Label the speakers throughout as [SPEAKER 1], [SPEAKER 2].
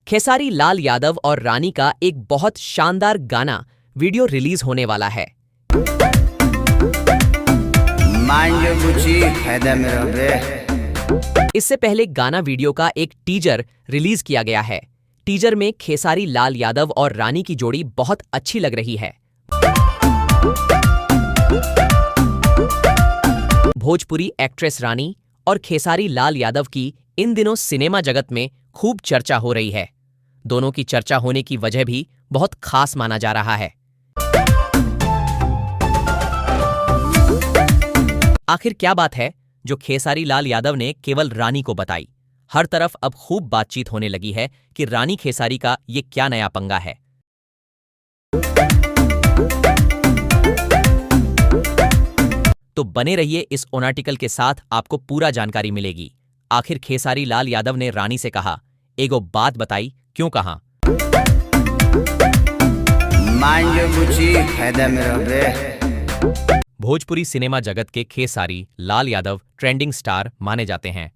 [SPEAKER 1] खेसारी लाल यादव और रानी का एक बहुत शानदार गाना वीडियो रिलीज होने वाला है। इससे पहले गाना वीडियो का एक टीजर रिलीज किया गया है। टीजर में खेसारी लाल यादव और रानी की जोड़ी बहुत अच्छी लग रही है। भोजपुरी एक्ट्रेस रानी और खेसारी लाल यादव की इन दिनों सिनेमा जगत में खूब चर्चा हो रही है। दोनों की चर्चा होने की वजह भी बहुत खास माना जा रहा है। आखिर क्या बात है जो खेसारी लाल यादव ने केवल रानी को बताई? हर तरफ अब खूब बातचीत होने लगी है कि रानी खेसारी का ये क्या नया पंगा है। तो बने रहिए इस आर्टिकल के साथ, आपको पूरा जानकारी मिलेगी। आखिर खेसारी लाल यादव ने रानी से कहा, एगो बात बताई, क्यों कहा? भोजपुरी सिनेमा जगत के खेसारी लाल यादव ट्रेंडिंग स्टार माने जाते हैं।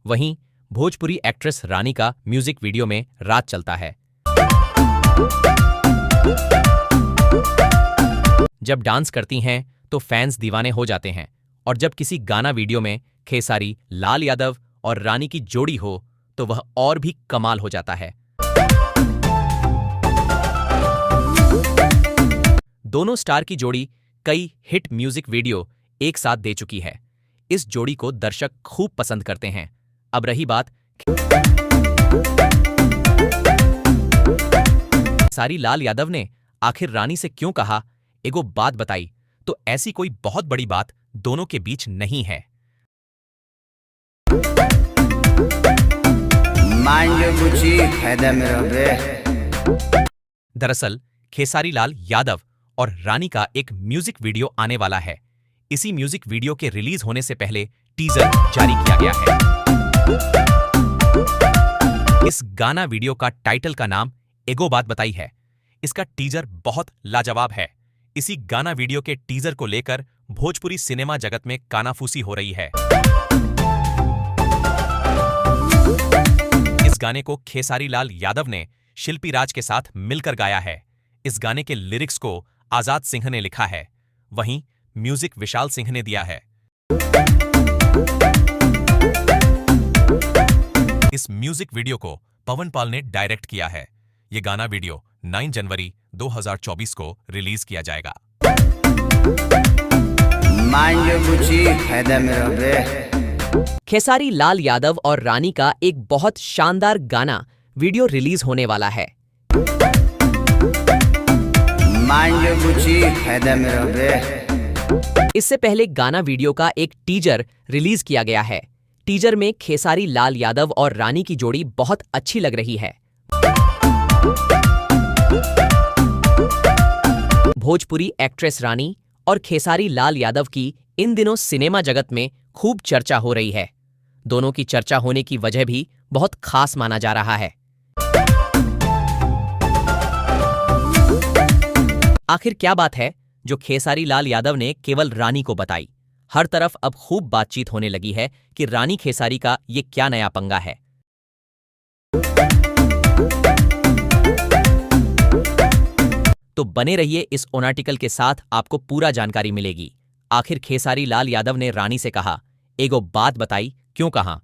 [SPEAKER 1] वहीं भोजपुरी एक्ट्रेस रानी का म्यूजिक वीडियो में राज चलता है। जब डांस करती हैं तो फैंस दीवाने हो जाते हैं, और जब किसी गाना वीडियो में खेसारी लाल यादव और रानी की जोड़ी हो तो वह और भी कमाल हो जाता है। दोनों स्टार की जोड़ी कई हिट म्यूजिक वीडियो एक साथ दे चुकी है। इस जोड़ी को दर्शक खूब पसंद करते हैं। अब रही बात खेसारी लाल यादव ने आखिर रानी से क्यों कहा, एगो बात बताई, तो ऐसी कोई बहुत बड़ी बात दोनों के बीच नहीं है। दरअसल खेसारी लाल यादव और रानी का एक म्यूजिक वीडियो आने वाला है। इसी म्यूजिक वीडियो के रिलीज होने से पहले टीजर जारी किया गया है। इस गाना वीडियो का टाइटल का नाम एगो बात बताई है। इसका टीजर बहुत लाजवाब है। इसी गाना वीडियो के टीजर को लेकर भोजपुरी सिनेमा जगत में कानाफूसी हो रही है। इस गाने को खेसारी लाल यादव ने शिल्पी राज के साथ मिलकर गाया है। इस गाने के लिरिक्स को आजाद सिंह ने लिखा है, वहीं म्यूजिक विशाल सिंह ने दिया है। इस म्यूजिक वीडियो को पवन पाल ने डायरेक्ट किया है। ये गाना वीडियो 9 जनवरी 2024 को रिलीज किया जाएगा। खेसारी लाल यादव और रानी का एक बहुत शानदार गाना वीडियो रिलीज होने वाला है। इससे पहले गाना वीडियो का एक टीजर रिलीज किया गया है। टीजर में खेसारी लाल यादव और रानी की जोड़ी बहुत अच्छी लग रही है। भोजपुरी एक्ट्रेस रानी और खेसारी लाल यादव की इन दिनों सिनेमा जगत में खूब चर्चा हो रही है। दोनों की चर्चा होने की वजह भी बहुत खास माना जा रहा है। आखिर क्या बात है जो खेसारी लाल यादव ने केवल रानी को बताई? हर तरफ अब खूब बातचीत होने लगी है कि रानी खेसारी का ये क्या नया पंगा है। तो बने रहिए इस आर्टिकल के साथ, आपको पूरा जानकारी मिलेगी। आखिर खेसारी लाल यादव ने रानी से कहा, एगो बात बताई, क्यों कहा?